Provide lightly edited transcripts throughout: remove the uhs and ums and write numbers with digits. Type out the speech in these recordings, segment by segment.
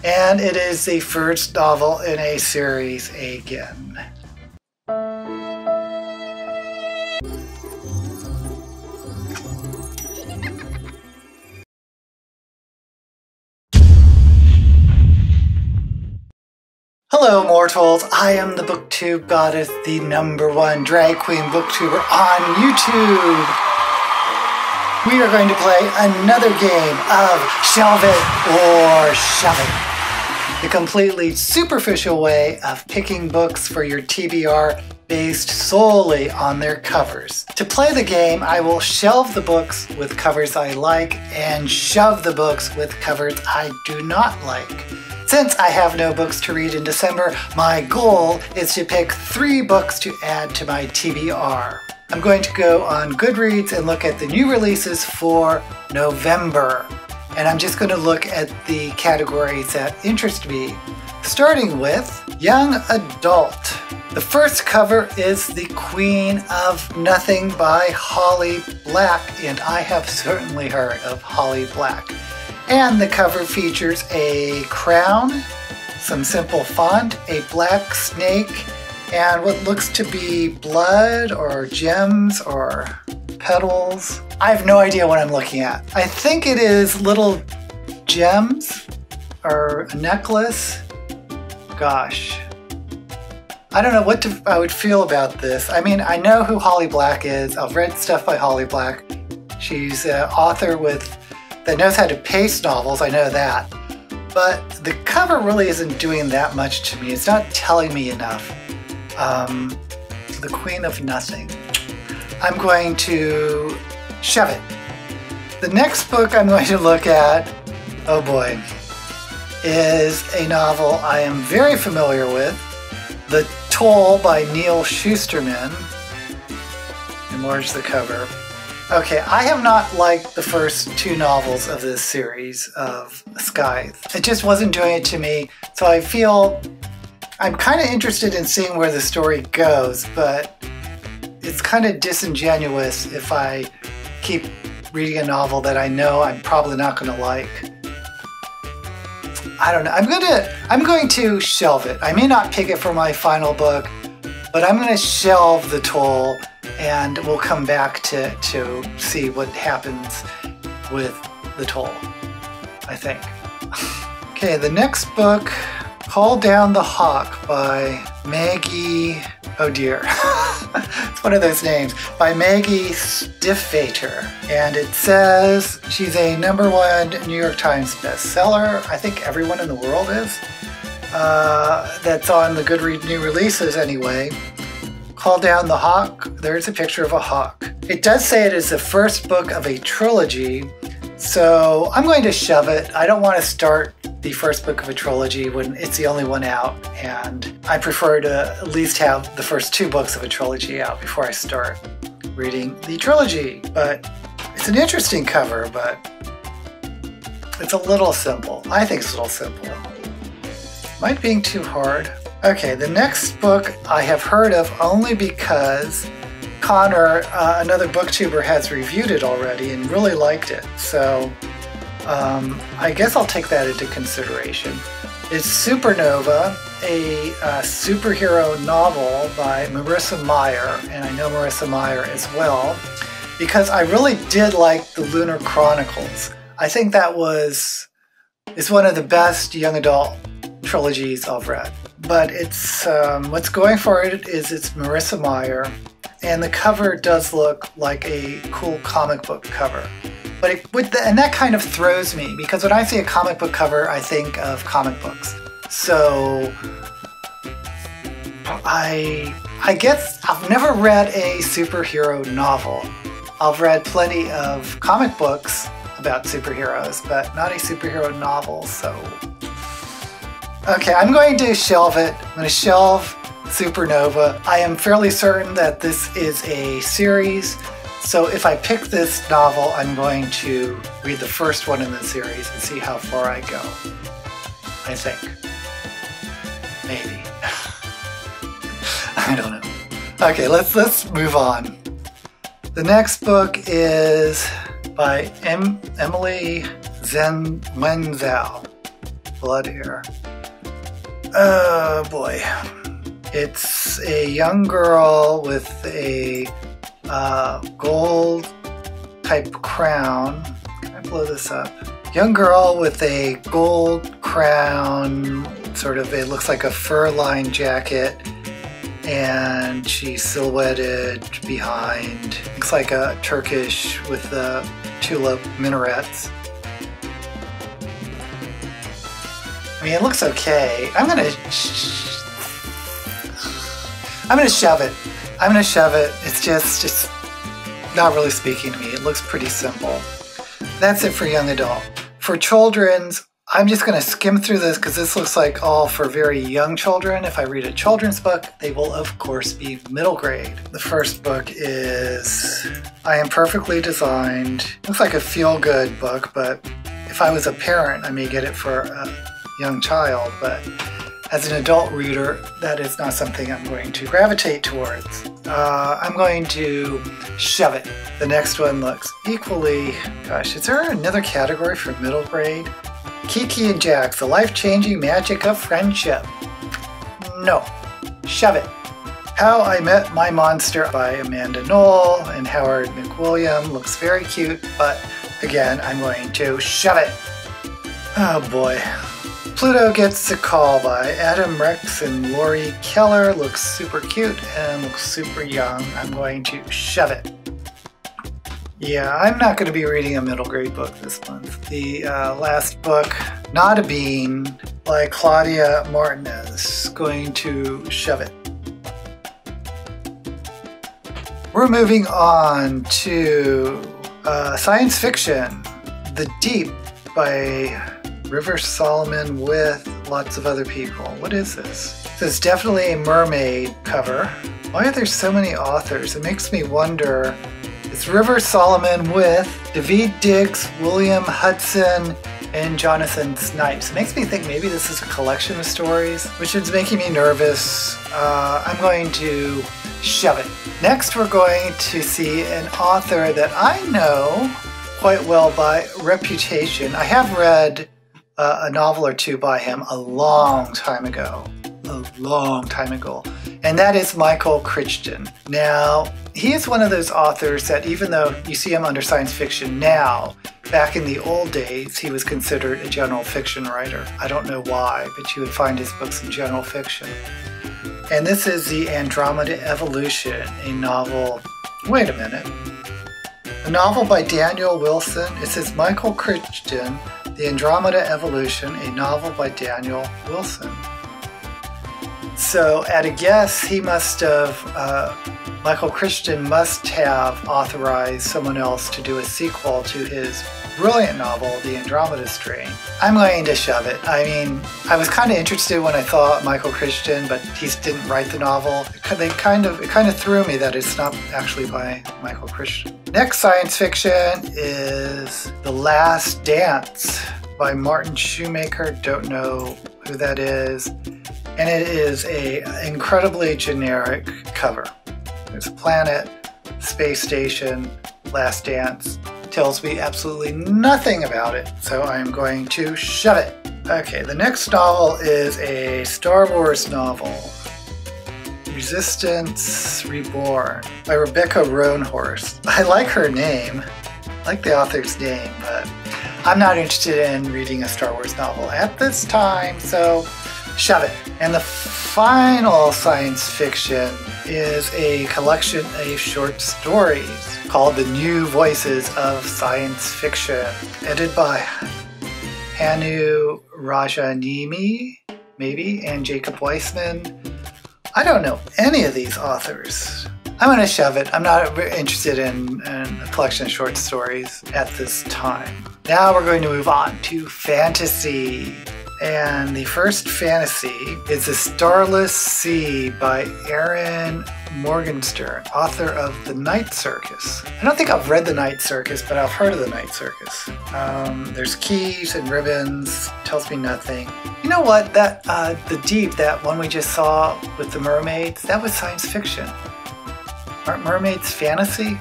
And it is the first novel in a series again. Hello mortals, I am the Booktube goddess, the #1 drag queen booktuber on YouTube. We are going to play another game of Shelve It or Shove It, the completely superficial way of picking books for your TBR based solely on their covers. To play the game, I will shelve the books with covers I like and shove the books with covers I do not like. Since I have no books to read in December, my goal is to pick 3 books to add to my TBR. I'm going to go on Goodreads and look at the new releases for November. And I'm just going to look at the categories that interest me, starting with Young Adult. The first cover is The Queen of Nothing by Holly Black, and I have certainly heard of Holly Black. And the cover features a crown, some simple font, a black snake, and what looks to be blood or gems or petals. I have no idea what I'm looking at. I think it is little gems or a necklace. Gosh. I don't know what I would feel about this. I mean, I know who Holly Black is. I've read stuff by Holly Black. She's an author that knows how to paste novels, I know that. But the cover really isn't doing that much to me. It's not telling me enough. The Queen of Nothing. I'm going to shove it. The next book I'm going to look at, oh boy, is a novel I am very familiar with, The Toll by NEAL Schusterman. Enlarge the cover. Okay, I have not liked the first 2 novels of this series of Skies. It just wasn't doing it to me, so I feel I'm kind of interested in seeing where the story goes, but it's kind of disingenuous if I keep reading a novel that I know I'm probably not going to like. I don't know. I'm going to shelve it. I may not pick it for my final book, but I'm going to shelve The Toll, and we'll come back to see what happens with The Toll, I think. Okay, the next book, Call Down the Hawk by Maggie, oh dear, it's one of those names, by Maggie Stiefvater. And it says she's a #1 New York Times bestseller. I think everyone in the world is. That's on the Goodreads new releases anyway. Call Down the Hawk, there's a picture of a hawk. It does say it is the first book of a trilogy, so I'm going to shove it. I don't want to start the first book of a trilogy when it's the only one out, and I prefer to at least have the first 2 books of a trilogy out before I start reading the trilogy. But it's an interesting cover, but it's a little simple. I think it's a little simple. Might being too hard. Okay, the next book I have heard of only because Connor, another booktuber, has reviewed it already and really liked it. So I guess I'll take that into consideration. It's Supernova, a superhero novel by Marissa Meyer, and I know Marissa Meyer as well, because I really did like the Lunar Chronicles. I think that is one of the best young adult trilogies I've read. But it's what's going for it is it's Marissa Meyer, and the cover does look like a cool comic book cover. But and that kind of throws me, because when I see a comic book cover, I think of comic books. So I guess I've never read a superhero novel. I've read plenty of comic books about superheroes, but not a superhero novel, so. Okay, I'm going to shelve it. I'm going to shelve Supernova. I am fairly certain that this is a series, so if I pick this novel, I'm going to read the first one in the series and see how far I go. I think. Maybe. I don't know. Okay, let's move on. The next book is by Emily Wenzel. blood here. Oh boy. It's a young girl with a gold type crown. Can I blow this up? Young girl with a gold crown, sort of, it looks like a fur-lined jacket, and she's silhouetted behind. Looks like a Turkish with the tulip minarets. I mean, it looks okay. I'm gonna shove it. I'm gonna shove it. It's just not really speaking to me. It looks pretty simple. That's it for young adult. For children's, I'm just gonna skim through this because this looks like all for very young children. If I read a children's book, they will of course be middle grade. The first book is I Am Perfectly Designed. Looks like a feel-good book, but if I was a parent, I may get it for a young child, but as an adult reader, that is not something I'm going to gravitate towards. I'm going to shove it. The next one looks equally, gosh, is there another category for middle grade? Kiki and Jax, The Life-Changing Magic of Friendship. No, shove it. How I Met My Monster by Amanda Knoll and Howard McWilliam looks very cute, but again, I'm going to shove it. Oh boy. Pluto Gets a Call by Adam Rex and Lori Keller looks super cute and looks super young. I'm going to shove it. Yeah, I'm not going to be reading a middle grade book this month. The last book, Not a Bean by Claudia Martinez, going to shove it. We're moving on to science fiction, The Deep by River Solomon with lots of other people. What is this? This is definitely a mermaid cover. Why are there so many authors? It makes me wonder. It's River Solomon with David Diggs, William Hudson, and Jonathan Snipes. It makes me think maybe this is a collection of stories, which is making me nervous. I'm going to shove it. Next, we're going to see an author that I know quite well by reputation. I have read a novel or two by him a long time ago. And that is Michael Crichton. Now, he is one of those authors that even though you see him under science fiction now, back in the old days, he was considered a general fiction writer. I don't know why, but you would find his books in general fiction. And this is The Andromeda Evolution, a novel. Wait a minute. A novel by Daniel Wilson. It says Michael Crichton, The Andromeda Evolution, a novel by Daniel Wilson. So at a guess, he must have, Michael Crichton must have authorized someone else to do a sequel to his brilliant novel, The Andromeda Strain. I'm going to shove it. I mean, I was kind of interested when I thought Michael Crichton, but he didn't write the novel. It kind of threw me that it's not actually by Michael Crichton. Next science fiction is The Last Dance by Martin Shoemaker. Don't know who that is. And it is a incredibly generic cover. There's a planet, space station, Last Dance. Tells me absolutely nothing about it, so I'm going to shove it. Okay, the next novel is a Star Wars novel. Resistance Reborn by Rebecca Roanhorse. I like her name. I like the author's name, but I'm not interested in reading a Star Wars novel at this time, so shove it. And the final science fiction is a collection of short stories called The New Voices of Science Fiction, edited by Hanu Rajanimi, maybe, and Jacob Weissman. I don't know any of these authors. I'm going to shove it. I'm not interested in a collection of short stories at this time. Now we're going to move on to fantasy. And the first fantasy is The Starless Sea by Erin Morgenstern, author of The Night Circus. I don't think I've read The Night Circus, but I've heard of The Night Circus. There's keys and ribbons, tells me nothing. You know what, that The Deep, that one we just saw with the mermaids, that was science fiction. Aren't mermaids fantasy?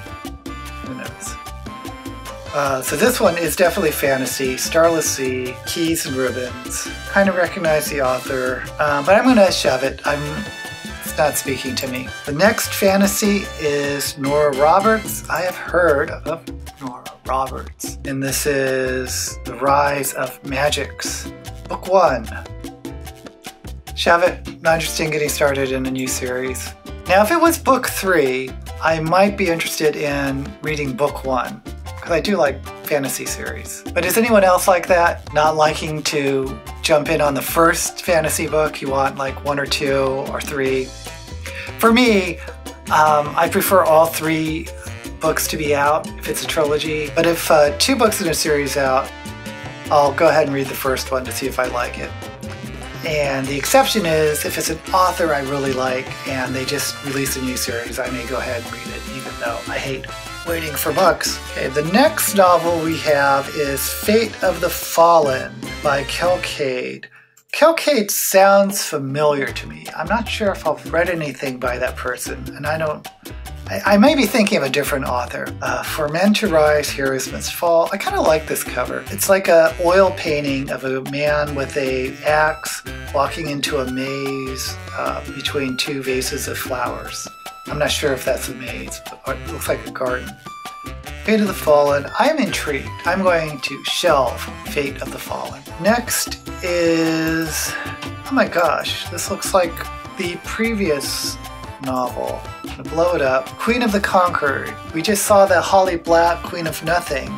Who knows? So this one is definitely fantasy, Starless Sea, Keys and Ribbons. Kind of recognize the author, but I'm going to shove it. It's not speaking to me. The next fantasy is Nora Roberts. I have heard of Nora Roberts. And this is The Rise of Magics, Book 1. Shove it. Not interested in getting started in a new series. Now, if it was Book 3, I might be interested in reading Book 1, because I do like fantasy series. But is anyone else like that? Not liking to jump in on the first fantasy book? You want like 1 or 2 or 3? For me, I prefer all 3 books to be out if it's a trilogy. But if 2 books in a series out, I'll go ahead and read the first one to see if I like it. And the exception is if it's an author I really like and they just release a new series, I may go ahead and read it, even though I hate waiting for books. Okay, the next novel we have is Fate of the Fallen by KADE. KADE sounds familiar to me. I'm not sure if I've read anything by that person, and I may be thinking of a different author. For Men to Rise, Heroes Must Fall. I kind of like this cover. It's like an oil painting of a man with an axe walking into a maze between 2 vases of flowers. I'm not sure if that's a maze, but it looks like a garden. Fate of the Fallen. I'm intrigued. I'm going to shelve Fate of the Fallen. Next is, oh my gosh, this looks like the previous novel. I'm gonna blow it up. Queen of the Conquered. We just saw the Holly Black Queen of Nothing.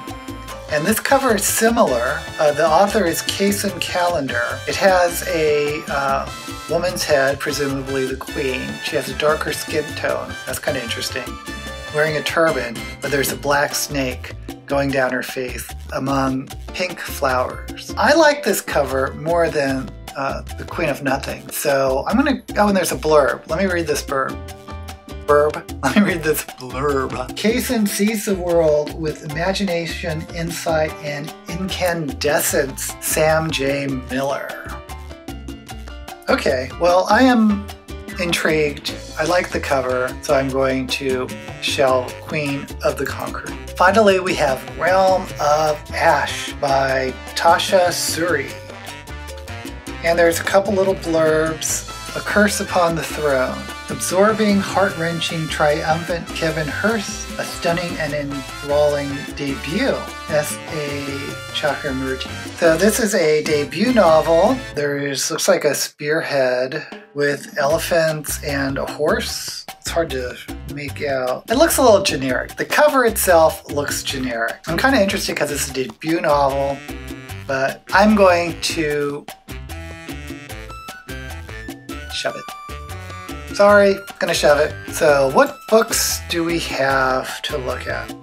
And this cover is similar. The author is Kaysen Callender. It has a woman's head, presumably the queen. She has a darker skin tone. That's kind of interesting. Wearing a turban, but there's a black snake going down her face among pink flowers. I like this cover more than the Queen of Nothing. So I'm gonna, oh, and there's a blurb. Let me read this blurb. Let me read this blurb. Kaysen sees the world with imagination, insight, and incandescence. Sam J. Miller. Okay, well, I am intrigued. I like the cover, so I'm going to shelve Queen of the Conquered. Finally, we have Realm of Ash by TASHA SURI. And there's a couple little blurbs. A Curse Upon the Throne. Absorbing, heart-wrenching, triumphant Kevin Hurst. A stunning and enthralling debut. S.A. Chakramoorty. So this is a debut novel. Looks like a spearhead with elephants and a horse. It's hard to make out. It looks a little generic. The cover itself looks generic. I'm kind of interested because it's a debut novel, but I'm going to shove it. Sorry, gonna shove it. So what books do we have to look at?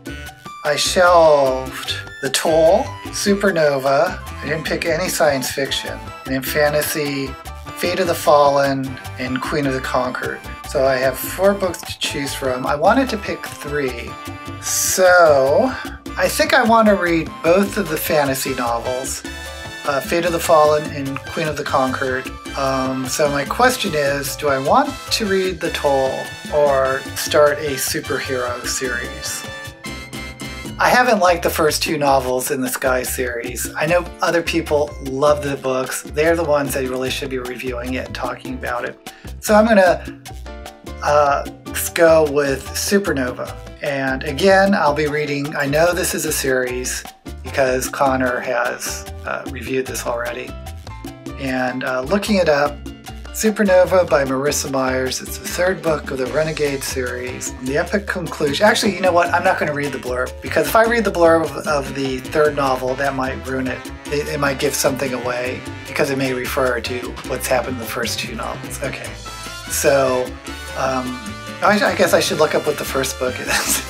I shelved The Toll, Supernova. I didn't pick any science fiction. And in fantasy, Fate of the Fallen and Queen of the Conquered. So I have 4 books to choose from. I wanted to pick 3. So I think I want to read both of the fantasy novels, Fate of the Fallen and Queen of the Conquered. So my question is, do I want to read The Toll or start a superhero series? I haven't liked the first 2 novels in the Sky series. I know other people love the books. They're the ones that really should be reviewing it and talking about it. So I'm gonna go with Supernova. And again, I'll be reading, I know this is a series because Connor has reviewed this already. And looking it up, Supernova by Marissa Myers. It's the 3rd book of the Renegade series. The epic conclusion. Actually, you know what? I'm not going to read the blurb, because if I read the blurb of the 3rd novel, that might ruin it. It might give something away, because it may refer to what's happened in the first 2 novels. Okay. So, I guess I should look up what the first book is.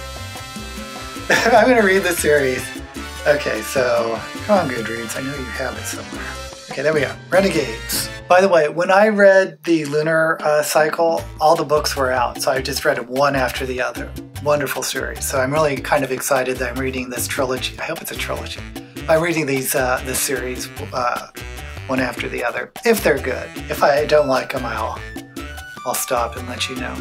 I'm going to read the series. Okay, so come on, Goodreads. I know you have it somewhere. Okay, there we go. Renegades. By the way, when I read the lunar cycle, all the books were out, so I just read them one after the other. Wonderful series. So I'm really kind of excited that I'm reading this trilogy. I hope it's a trilogy. I'm reading these this series one after the other, if they're good. If I don't like them, I'll stop and let you know.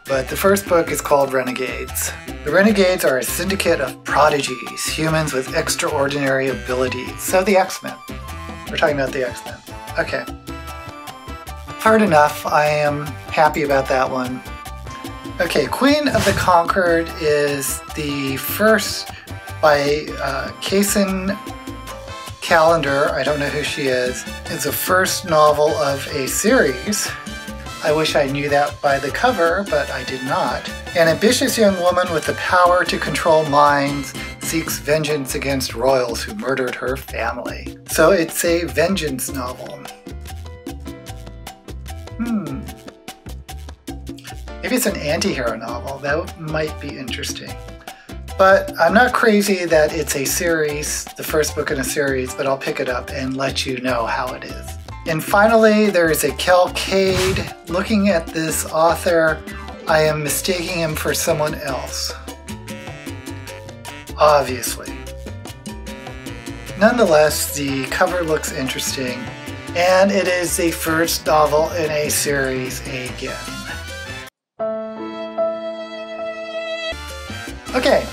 but the first book is called Renegades. The Renegades are a syndicate of prodigies, humans with extraordinary abilities. So the X-Men. We're talking about the X-Men. Okay. Hard enough. I am happy about that one. Okay, Queen of the Conquered is the first by KADE. I don't know who she is. It's the first novel of a series. I wish I knew that by the cover, but I did not. An ambitious young woman with the power to control minds seeks vengeance against royals who murdered her family. So it's a vengeance novel. Maybe it's an anti-hero novel. That might be interesting. But I'm not crazy that it's a series, the first book in a series, but I'll pick it up and let you know how it is. And finally, there is a KADE. Looking at this author, I am mistaking him for someone else. Obviously. Nonetheless, the cover looks interesting, and it is the first novel in a series again. Okay,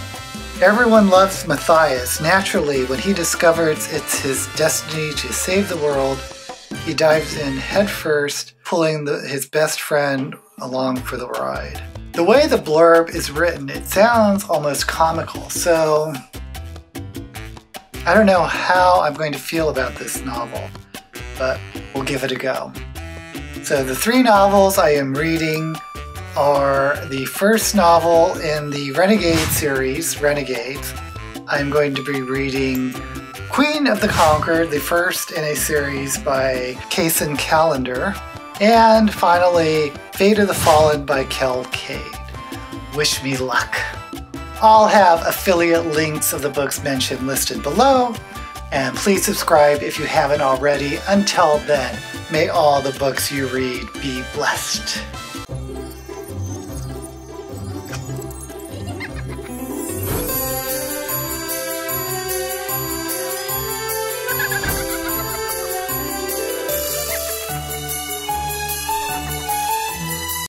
everyone loves Matthias. Naturally, when he discovers it's his destiny to save the world, he dives in headfirst, pulling his best friend along for the ride. The way the blurb is written, it sounds almost comical, so I don't know how I'm going to feel about this novel, but we'll give it a go. So the 3 novels I am reading are the first novel in the Renegade series, Renegades. I'm going to be reading Queen of the Conquered, the first in a series by KADE. And finally, Fate of the Fallen by KADE. Wish me luck. I'll have affiliate links of the books mentioned listed below, and please subscribe if you haven't already. Until then, may all the books you read be blessed.